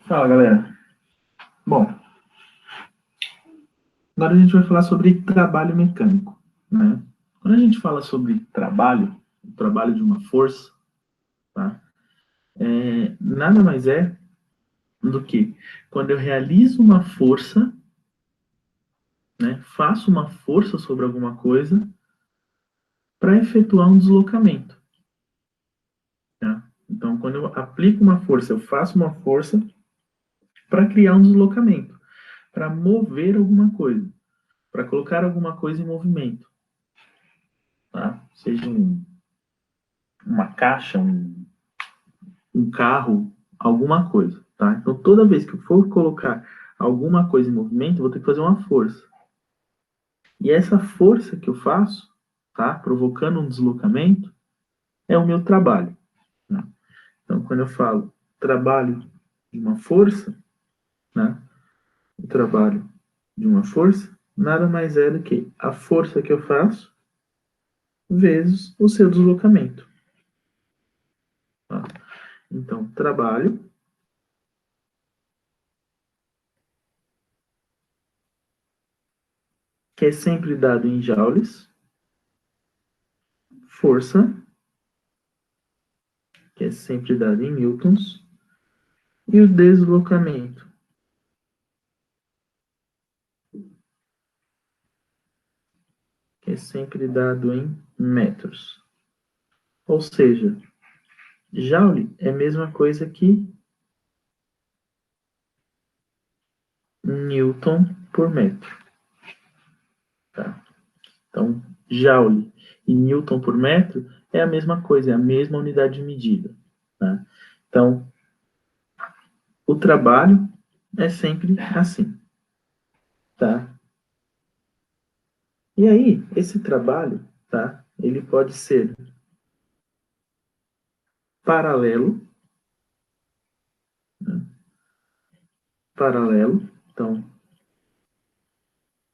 Fala, galera. Bom, agora a gente vai falar sobre trabalho mecânico, né? Quando a gente fala sobre trabalho, o trabalho de uma força, tá? Nada mais é do que quando eu realizo uma força, né? Faço uma força sobre alguma coisa para efetuar um deslocamento, tá? Então, quando eu aplico uma força, eu faço uma força para criar um deslocamento, para mover alguma coisa, para colocar alguma coisa em movimento, tá? Seja uma caixa, um carro, alguma coisa, tá? Então, toda vez que eu for colocar alguma coisa em movimento, eu vou ter que fazer uma força. E essa força que eu faço, tá? Provocando um deslocamento, é o meu trabalho, né? Então, quando eu falo trabalho de uma força, né? O trabalho de uma força, nada mais é do que a força que eu faço vezes o seu deslocamento, tá? Então, trabalho que é sempre dado em joules, força que é sempre dado em newtons, e o deslocamento, que é sempre dado em metros. Ou seja, joule é a mesma coisa que newton por metro. Tá? Então, joule e newton por metro é a mesma coisa, é a mesma unidade de medida. Tá? Então, o trabalho é sempre assim. Tá? E aí, esse trabalho, tá? Ele pode ser paralelo, né? Paralelo. Então,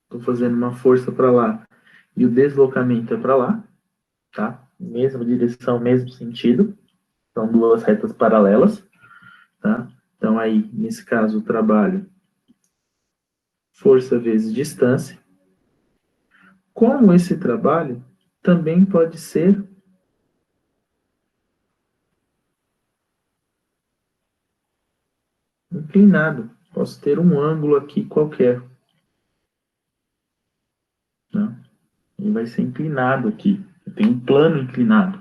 estou fazendo uma força para lá e o deslocamento é para lá, tá? Mesma direção, mesmo sentido. São duas retas paralelas, tá? Então, aí, nesse caso, o trabalho, força vezes distância. Como esse trabalho também pode ser inclinado. Posso ter um ângulo aqui qualquer, né? Ele vai ser inclinado aqui. Eu tenho um plano inclinado.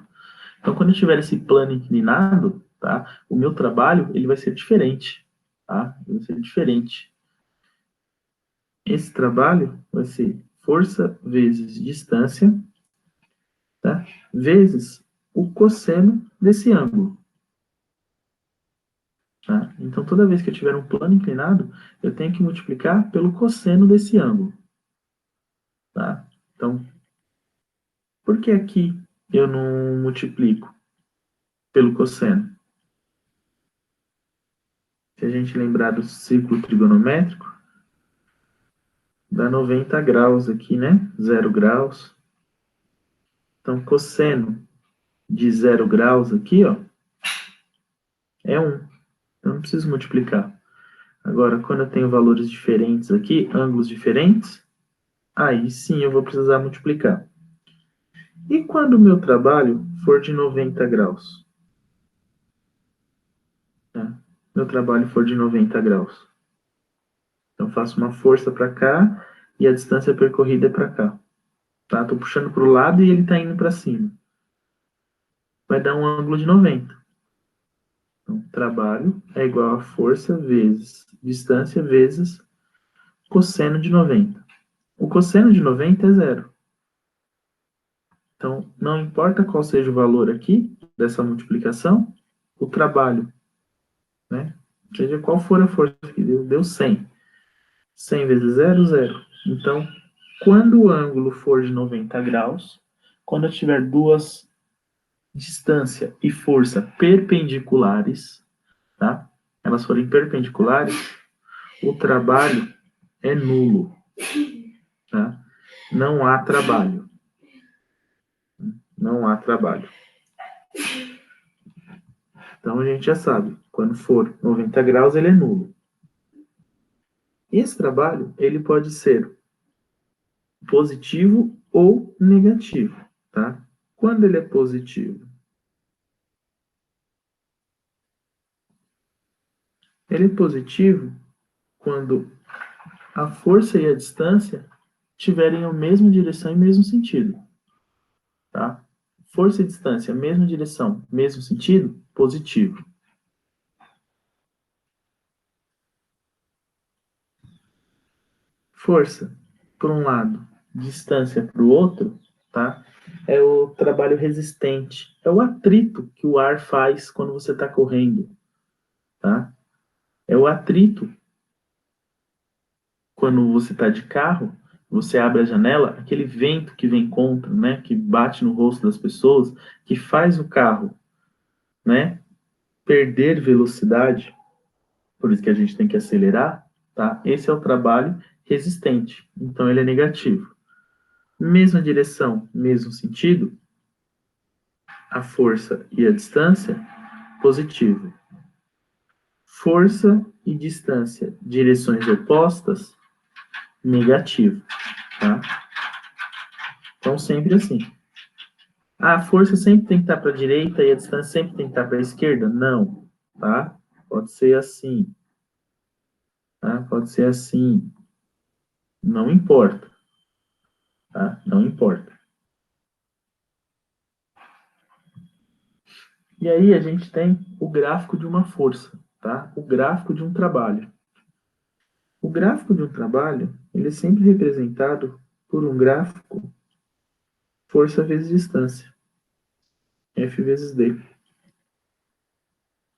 Então, quando eu tiver esse plano inclinado, tá? O meu trabalho, ele vai ser diferente, tá? Ele vai ser diferente. Esse trabalho vai ser força vezes distância, tá? Vezes o cosseno desse ângulo. Tá? Então, toda vez que eu tiver um plano inclinado, eu tenho que multiplicar pelo cosseno desse ângulo. Tá? Então, por que aqui eu não multiplico pelo cosseno? Se a gente lembrar do círculo trigonométrico, dá 90 graus aqui, né? 0 graus. Então, cosseno de 0 graus aqui, ó, é 1. Eu não preciso multiplicar. Agora, quando eu tenho valores diferentes aqui, ângulos diferentes, aí sim eu vou precisar multiplicar. E quando o meu trabalho for de 90 graus? Né? Meu trabalho for de 90 graus. Então, eu faço uma força para cá e a distância percorrida é para cá. Tá? Estou puxando para o lado e ele está indo para cima. Vai dar um ângulo de 90. Então, trabalho é igual a força vezes distância vezes cosseno de 90. O cosseno de 90 é zero. Então, não importa qual seja o valor aqui dessa multiplicação, o trabalho, né? Seja qual for a força que deu 100. 100 vezes zero, zero. Então, quando o ângulo for de 90 graus, quando eu tiver duas distância e força perpendiculares, tá? Elas forem perpendiculares, o trabalho é nulo, tá? Não há trabalho. Não há trabalho. Então a gente já sabe, quando for 90 graus, ele é nulo. Esse trabalho, ele pode ser positivo ou negativo, tá? Quando ele é positivo, ele é positivo quando a força e a distância tiverem a mesma direção e mesmo sentido, tá? Força e distância, mesma direção, mesmo sentido, positivo. Força, por um lado, distância para o outro, tá? É o trabalho resistente, é o atrito que o ar faz quando você está correndo, tá? É o atrito quando você está de carro, você abre a janela, aquele vento que vem contra, né, que bate no rosto das pessoas, que faz o carro, né, perder velocidade, por isso que a gente tem que acelerar, tá? Esse é o trabalho resistente, então ele é negativo. Mesma direção, mesmo sentido, a força e a distância, positivo. Força e distância, direções opostas, negativo, tá? Então sempre assim. A força sempre tem que estar para a direita e a distância sempre tem que estar para a esquerda? Não, tá? Pode ser assim, tá? Pode ser assim. Não importa, tá? Não importa. E aí a gente tem o gráfico de uma força, tá? O gráfico de um trabalho. O gráfico de um trabalho, ele é sempre representado por um gráfico força vezes distância, F vezes D.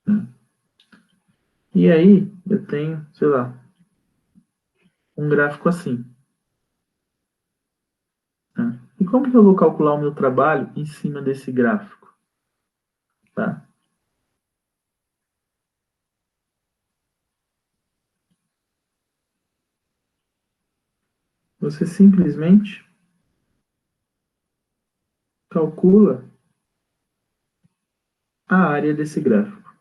Né? E aí eu tenho, sei lá, um gráfico assim. Né? E como que eu vou calcular o meu trabalho em cima desse gráfico? Tá? Você simplesmente calcula a área desse gráfico.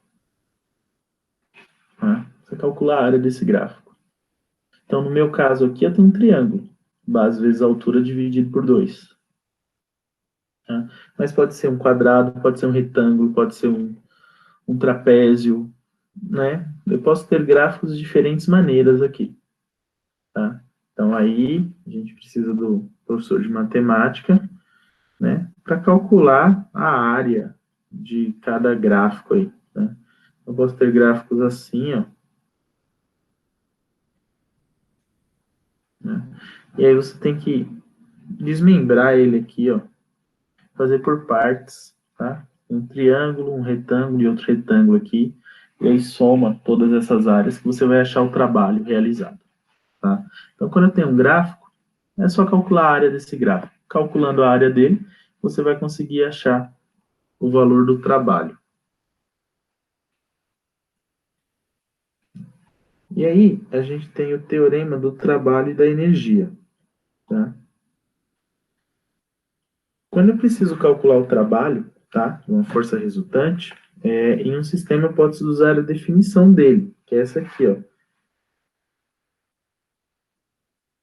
Tá? Você calcula a área desse gráfico. Então, no meu caso aqui, eu tenho um triângulo. Base vezes altura dividido por 2. Tá? Mas pode ser um quadrado, pode ser um retângulo, pode ser um trapézio, né? Eu posso ter gráficos de diferentes maneiras aqui, tá? Então, aí, a gente precisa do professor de matemática, né? Para calcular a área de cada gráfico aí, né? Eu posso ter gráficos assim, ó, né? E aí você tem que desmembrar ele aqui, ó, fazer por partes, tá? Um triângulo, um retângulo e outro retângulo aqui, e aí soma todas essas áreas que você vai achar o trabalho realizado, tá? Então, quando eu tenho um gráfico, é só calcular a área desse gráfico. Calculando a área dele, você vai conseguir achar o valor do trabalho. E aí, a gente tem o teorema do trabalho e da energia, tá? Quando eu preciso calcular o trabalho, tá, uma força resultante, em um sistema eu posso usar a definição dele, que é essa aqui, ó.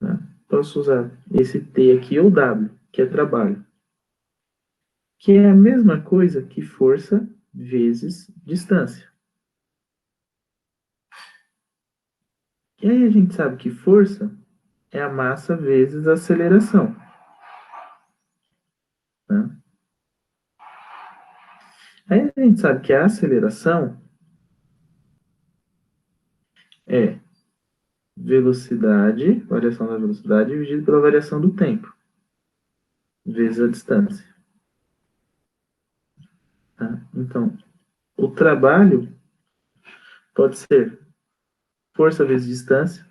Né? Posso usar esse T aqui ou W, que é trabalho, que é a mesma coisa que força vezes distância. E aí a gente sabe que força é a massa vezes a aceleração. Né? Aí a gente sabe que a aceleração é velocidade, variação da velocidade, dividido pela variação do tempo, vezes a distância. Tá? Então, o trabalho pode ser força vezes distância,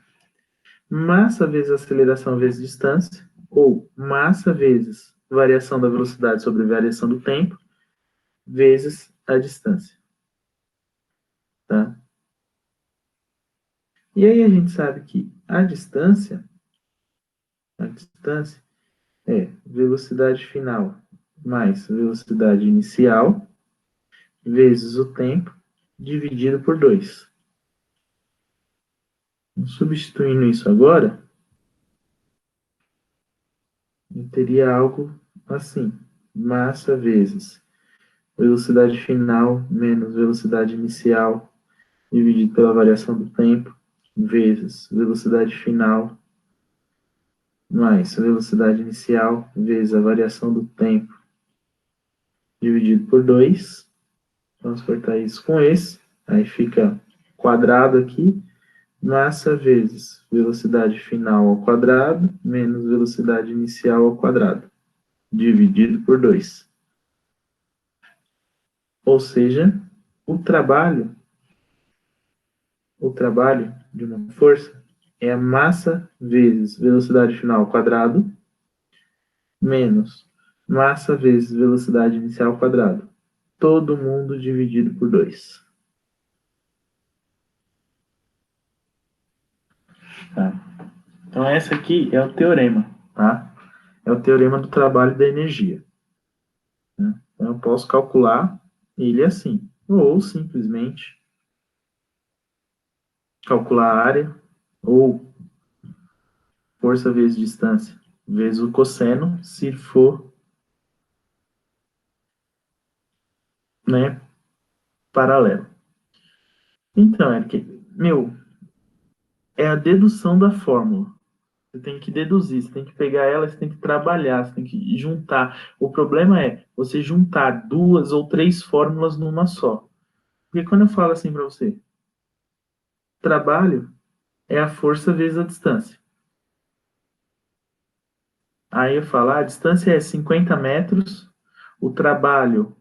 massa vezes aceleração vezes distância, ou massa vezes variação da velocidade sobre variação do tempo, vezes a distância. Tá? E aí a gente sabe que a distância é velocidade final mais velocidade inicial vezes o tempo dividido por 2. Substituindo isso agora, eu teria algo assim. Massa vezes velocidade final menos velocidade inicial dividido pela variação do tempo vezes velocidade final mais velocidade inicial vezes a variação do tempo dividido por 2. Vamos cortar isso com esse. Aí fica quadrado aqui. Massa vezes velocidade final ao quadrado menos velocidade inicial ao quadrado, dividido por 2. Ou seja, o trabalho de uma força é a massa vezes velocidade final ao quadrado menos massa vezes velocidade inicial ao quadrado. Todo mundo dividido por 2. Tá? Então, essa aqui é o teorema. Tá? É o teorema do trabalho da energia. Né? Então, eu posso calcular ele assim. Ou simplesmente calcular a área, ou força vezes distância, vezes o cosseno, se for, né, paralelo. Então, Eric, é a dedução da fórmula. Você tem que deduzir, você tem que pegar ela, você tem que trabalhar, você tem que juntar. O problema é você juntar 2 ou 3 fórmulas numa só. Porque quando eu falo assim para você, trabalho é a força vezes a distância. Aí eu falo, a distância é 50 metros, o trabalho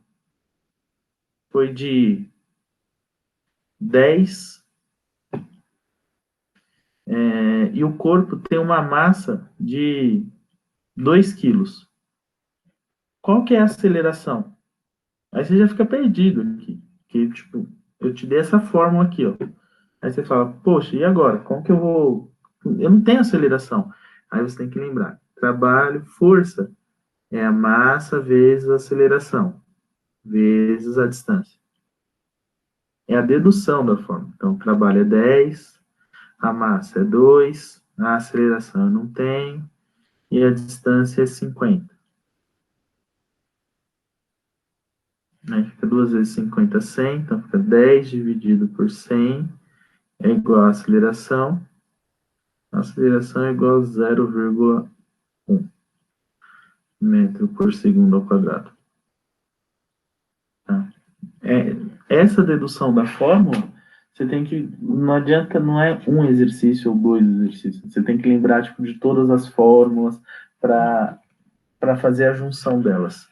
foi de 10, e o corpo tem uma massa de 2 quilos. Qual que é a aceleração? Aí você já fica perdido aqui. Que, tipo, eu te dei essa fórmula aqui, ó. Aí você fala, poxa, e agora? Como que eu vou... Eu não tenho aceleração. Aí você tem que lembrar. Trabalho, força, é a massa vezes a aceleração, vezes a distância. É a dedução da fórmula. Então, o trabalho é 10, a massa é 2, a aceleração eu não tenho, e a distância é 50. Né? Fica 2 vezes 50, 100, então fica 10 dividido por 100 é igual a aceleração. A aceleração é igual a 0,1 metro por segundo ao quadrado. Tá? Essa dedução da fórmula, você tem que, não adianta, não é um exercício ou 2 exercícios, você tem que lembrar tipo, de todas as fórmulas para fazer a junção delas.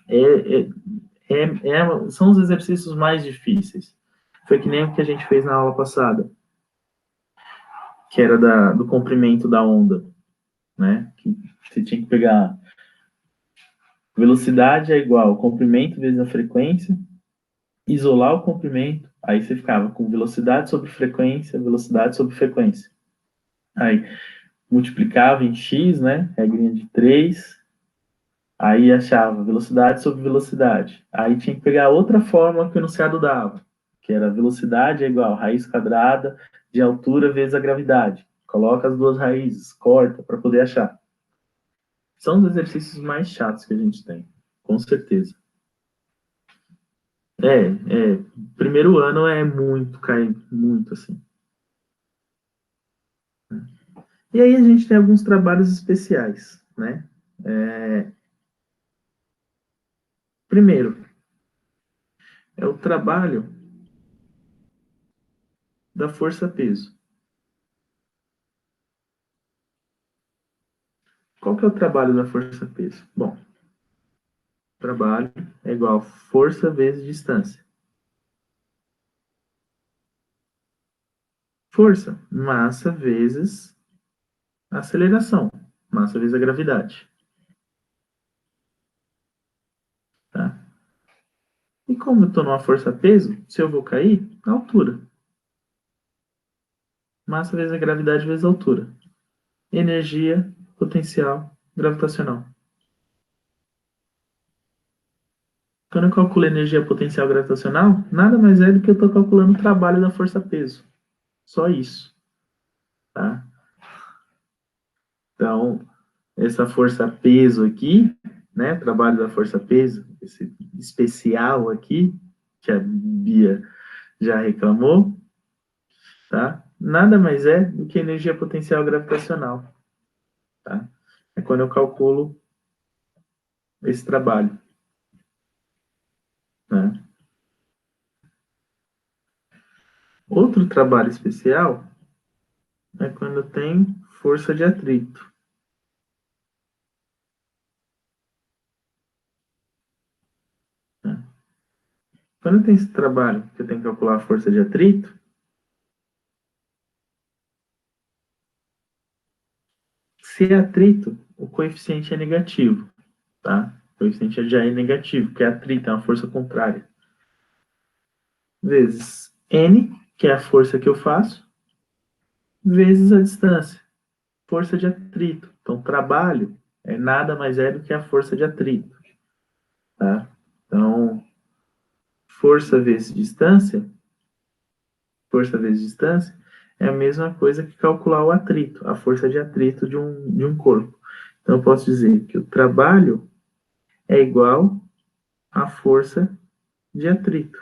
São os exercícios mais difíceis. Foi que nem o que a gente fez na aula passada, que era do comprimento da onda, né? Que você tinha que pegar velocidade é igual ao comprimento vezes a frequência, isolar o comprimento, aí você ficava com velocidade sobre frequência. Aí multiplicava em x, né? Regrinha de 3, aí achava velocidade sobre velocidade. Aí tinha que pegar outra fórmula que o enunciado dava, que era velocidade é igual a raiz quadrada de altura vezes a gravidade. Coloca as duas raízes, corta para poder achar. São os exercícios mais chatos que a gente tem, com certeza. Primeiro ano é muito, cai muito assim. E aí a gente tem alguns trabalhos especiais, né? Primeiro, é o trabalho da força-peso. Qual que é o trabalho da força-peso? Bom, trabalho é igual a força vezes distância. Força, massa vezes aceleração. Massa vezes a gravidade. Tá? E como eu estou numa força-peso, se eu vou cair, a altura. Massa vezes a gravidade vezes a altura. Energia, potencial, gravitacional. Quando eu calculo energia potencial gravitacional, nada mais é do que eu estou calculando o trabalho da força-peso. Só isso. Tá? Então, essa força-peso aqui, né, trabalho da força-peso, esse especial aqui, que a Bia já reclamou, tá? Nada mais é do que energia potencial gravitacional. Tá? É quando eu calculo esse trabalho. Né? Outro trabalho especial é quando tem força de atrito. Né? Quando tem esse trabalho que eu tenho que calcular a força de atrito, se é atrito, o coeficiente é negativo. Tá? O coeficiente já é negativo, porque atrito é uma força contrária. Vezes N, que é a força que eu faço, vezes a distância, força de atrito. Então, trabalho é nada mais é do que a força de atrito. Tá? Então, força vezes distância, é a mesma coisa que calcular o atrito, a força de atrito de um corpo. Então, eu posso dizer que o trabalho é igual à força de atrito.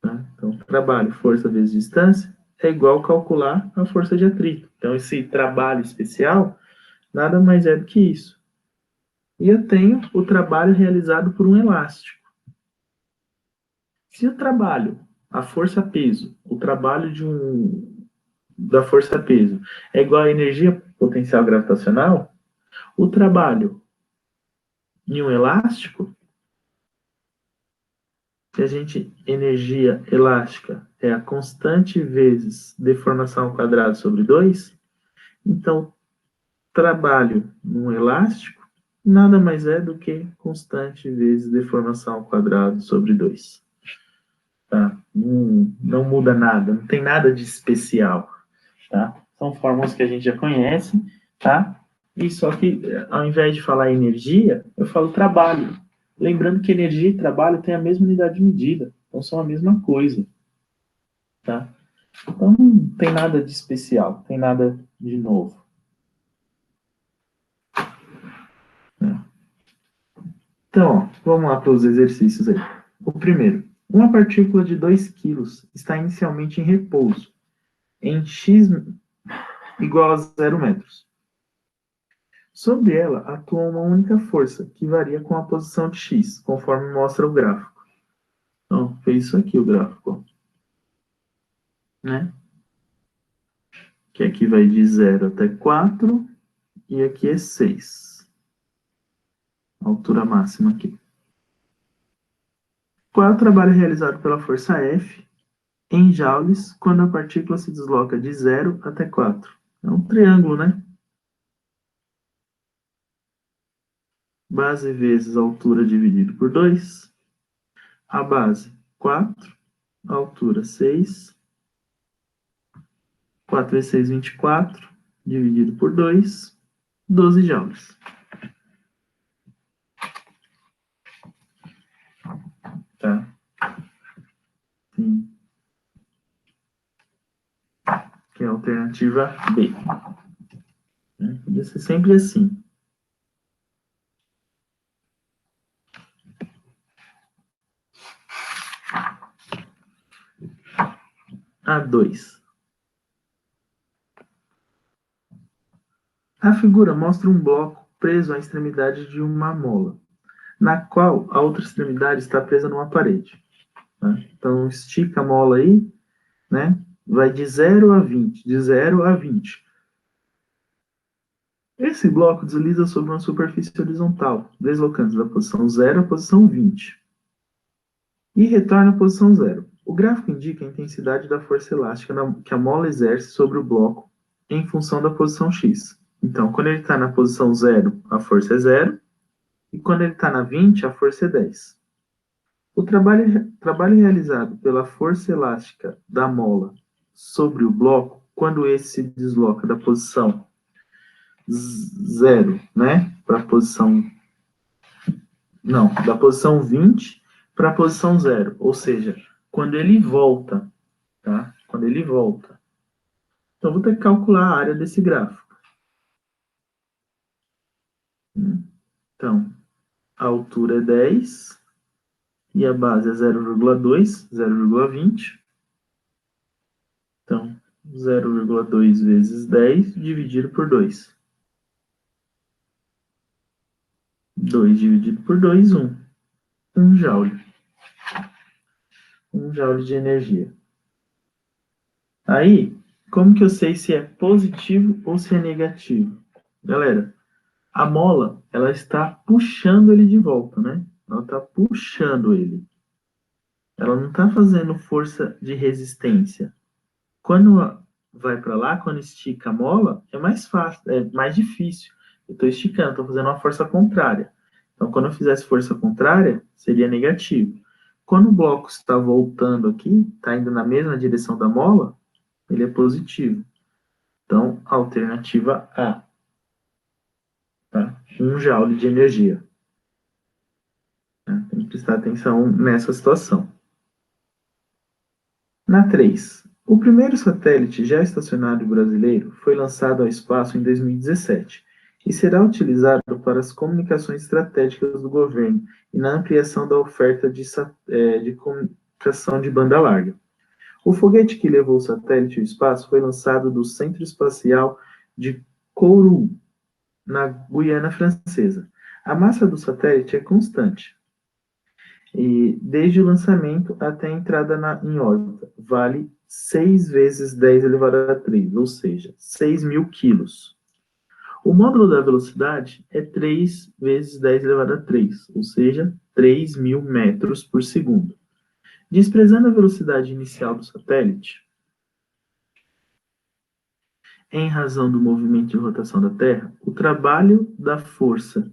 Tá? Então, trabalho, força vezes distância, é igual calcular a força de atrito. Então, esse trabalho especial nada mais é do que isso. E eu tenho o trabalho realizado por um elástico. Se o trabalho, a força-peso, o trabalho da força-peso é igual à energia potencial gravitacional, o trabalho em um elástico, energia elástica é a constante vezes deformação ao quadrado sobre 2, então trabalho num elástico nada mais é do que constante vezes deformação ao quadrado sobre 2. Tá? Não muda nada, não tem nada de especial. Tá? São fórmulas que a gente já conhece, tá? E só que, ao invés de falar energia, eu falo trabalho. Lembrando que energia e trabalho têm a mesma unidade de medida, então são a mesma coisa, tá? Então não tem nada de especial, não tem nada de novo. Né? Então, ó, vamos lá para os exercícios aí. O primeiro, uma partícula de 2 kg está inicialmente em repouso, em x igual a 0 metros. Sobre ela atua uma única força, que varia com a posição de x, conforme mostra o gráfico. Então, fez isso aqui o gráfico. Né? Que aqui vai de 0 até 4, e aqui é 6. A altura máxima aqui. Qual é o trabalho realizado pela força F em joules quando a partícula se desloca de 0 até 4? É um triângulo, né? Base vezes altura dividido por 2. A base, 4. A altura, 6. 4 vezes 6, 24. Dividido por 2. 12 joules. Tá? Sim. Que é a alternativa B. Podia ser sempre assim. A2. A figura mostra um bloco preso à extremidade de uma mola, na qual a outra extremidade está presa numa parede. Né? Então, estica a mola aí, né? Vai de 0 a 20, de 0 a 20. Esse bloco desliza sobre uma superfície horizontal, deslocando da posição 0 à posição 20. E retorna à posição 0. O gráfico indica a intensidade da força elástica que a mola exerce sobre o bloco em função da posição x. Então, quando ele está na posição 0, a força é 0, e quando ele está na 20, a força é 10. O trabalho realizado pela força elástica da mola sobre o bloco, quando esse se desloca da posição 0, né, para a posição Não, da posição 20 para a posição 0. Ou seja, quando ele volta, tá? Quando ele volta. Então, vou ter que calcular a área desse gráfico. Então, a altura é 10 e a base é 0,2, 0,20. Então, 0,2 vezes 10 dividido por 2. 2 dividido por 2, 1. 1 joule. 1 joule de energia. Aí, como que eu sei se é positivo ou se é negativo? Galera, a mola, ela está puxando ele de volta, né? Ela está puxando ele. Ela não está fazendo força de resistência. Quando vai para lá, quando estica a mola, é mais fácil, é mais difícil. Eu estou esticando, estou fazendo uma força contrária. Então, quando eu fizesse força contrária, seria negativo. Quando o bloco está voltando aqui, está indo na mesma direção da mola, ele é positivo. Então, alternativa A. Tá? 1 joule de energia. Tá? Tem que prestar atenção nessa situação. Na 3. O primeiro satélite já estacionário brasileiro foi lançado ao espaço em 2017 e será utilizado para as comunicações estratégicas do governo e na ampliação da oferta de comunicação de banda larga. O foguete que levou o satélite ao espaço foi lançado do Centro Espacial de Kourou, na Guiana Francesa. A massa do satélite é constante, e desde o lançamento até a entrada em órbita, vale 6 vezes 10 elevado a 3, ou seja, 6.000 quilos. O módulo da velocidade é 3 vezes 10 elevado a 3, ou seja, 3.000 metros por segundo. Desprezando a velocidade inicial do satélite, em razão do movimento de rotação da Terra, o trabalho da força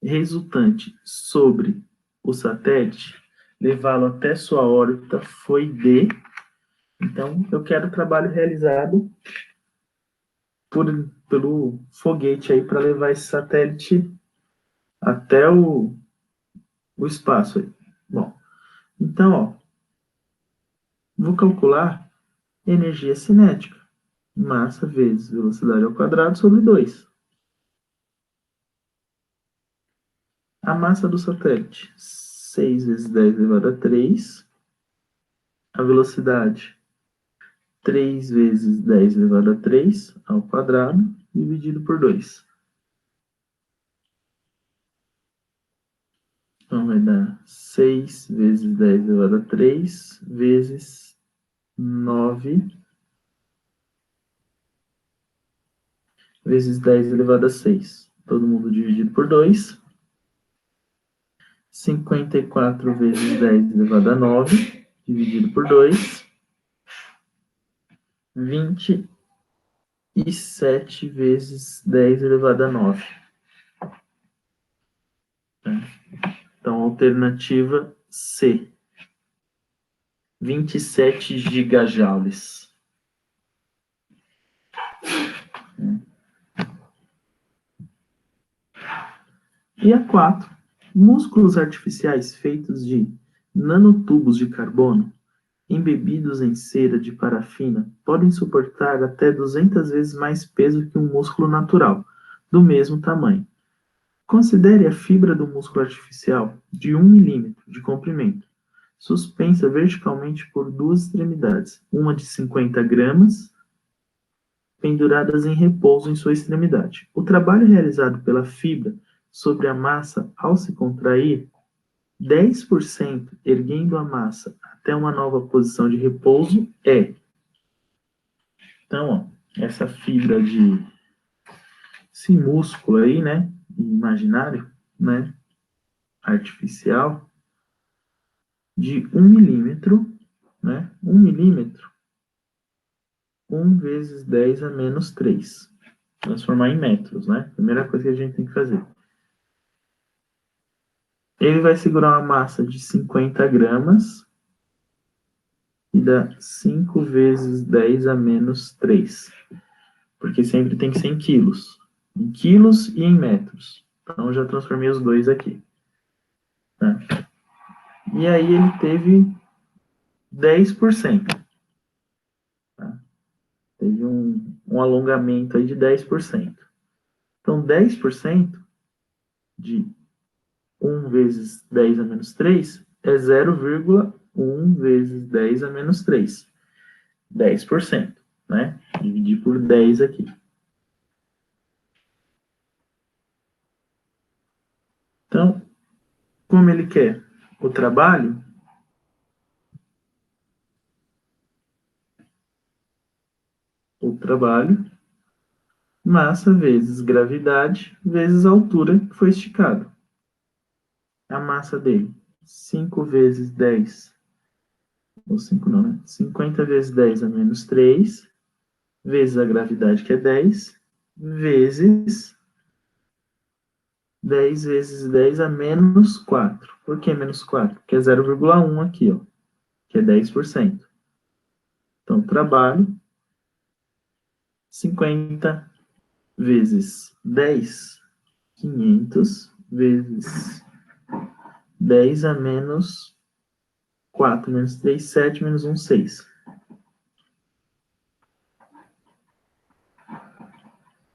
resultante sobre o satélite, levá-lo até sua órbita, foi de... Então, eu quero o trabalho realizado pelo foguete aí para levar esse satélite até o espaço aí. Bom, então, ó, vou calcular energia cinética. Massa vezes velocidade ao quadrado sobre 2. A massa do satélite, 6 vezes 10 elevado a 3. A velocidade, 3 vezes 10 elevado a 3 ao quadrado, dividido por 2. Então, vai dar 6 vezes 10 elevado a 3, vezes 9, vezes 10 elevado a 6. Todo mundo dividido por 2. 54 vezes 10 elevado a 9, dividido por 2. 27 vezes 10 elevado a 9. Então, alternativa C. 27 gigajoules. E a 4. Músculos artificiais feitos de nanotubos de carbono embebidos em cera de parafina podem suportar até 200 vezes mais peso que um músculo natural, do mesmo tamanho. Considere a fibra do músculo artificial de 1 milímetro de comprimento, suspensa verticalmente por duas extremidades, uma de 50 gramas, penduradas em repouso em sua extremidade. O trabalho realizado pela fibra sobre a massa ao se contrair 10% erguendo a massa até uma nova posição de repouso é. Então, ó, essa fibra de esse músculo aí, né, imaginário, né, artificial, de 1 milímetro, né, 1 milímetro, 1 vezes 10 a menos 3. Transformar em metros, né? Primeira coisa que a gente tem que fazer. Ele vai segurar uma massa de 50 gramas e dá 5 vezes 10 a menos 3. Porque sempre tem que ser em quilos. Em quilos e em metros. Então, eu já transformei os dois aqui. E aí ele teve 10%. Tá? Teve um alongamento aí de 10%. Então, 10% de 1 vezes 10 a menos 3 é 0,1 vezes 10 a menos 3. 10%, né? Dividir por 10 aqui. Então, como ele quer o trabalho, massa vezes gravidade vezes a altura que foi esticado. A massa dele, 5 vezes 10, ou 5 não, né? 50 vezes 10 a menos 3, vezes a gravidade, que é 10, vezes 10 vezes 10 a menos 4. Por que menos 4? Porque é 0,1 aqui, ó, que é 10%. Então, trabalho, 50 vezes 10, 500 vezes 10 a menos 4, menos 3, 7, menos 1, 6.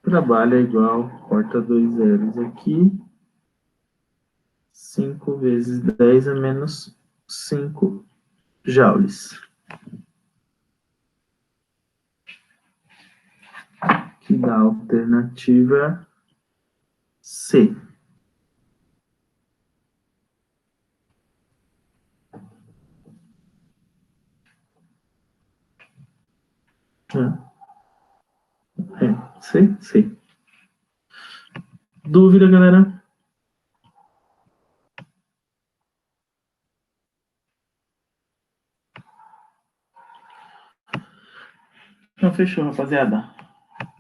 Trabalho é igual, corta 2 zeros aqui, 5 vezes 10 a menos 5 joules. Que dá a alternativa C. C. Dúvida, galera? Então, fechou, rapaziada.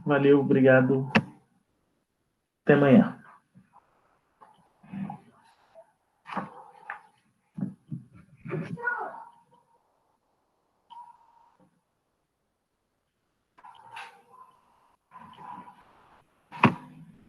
Valeu, obrigado. Até amanhã.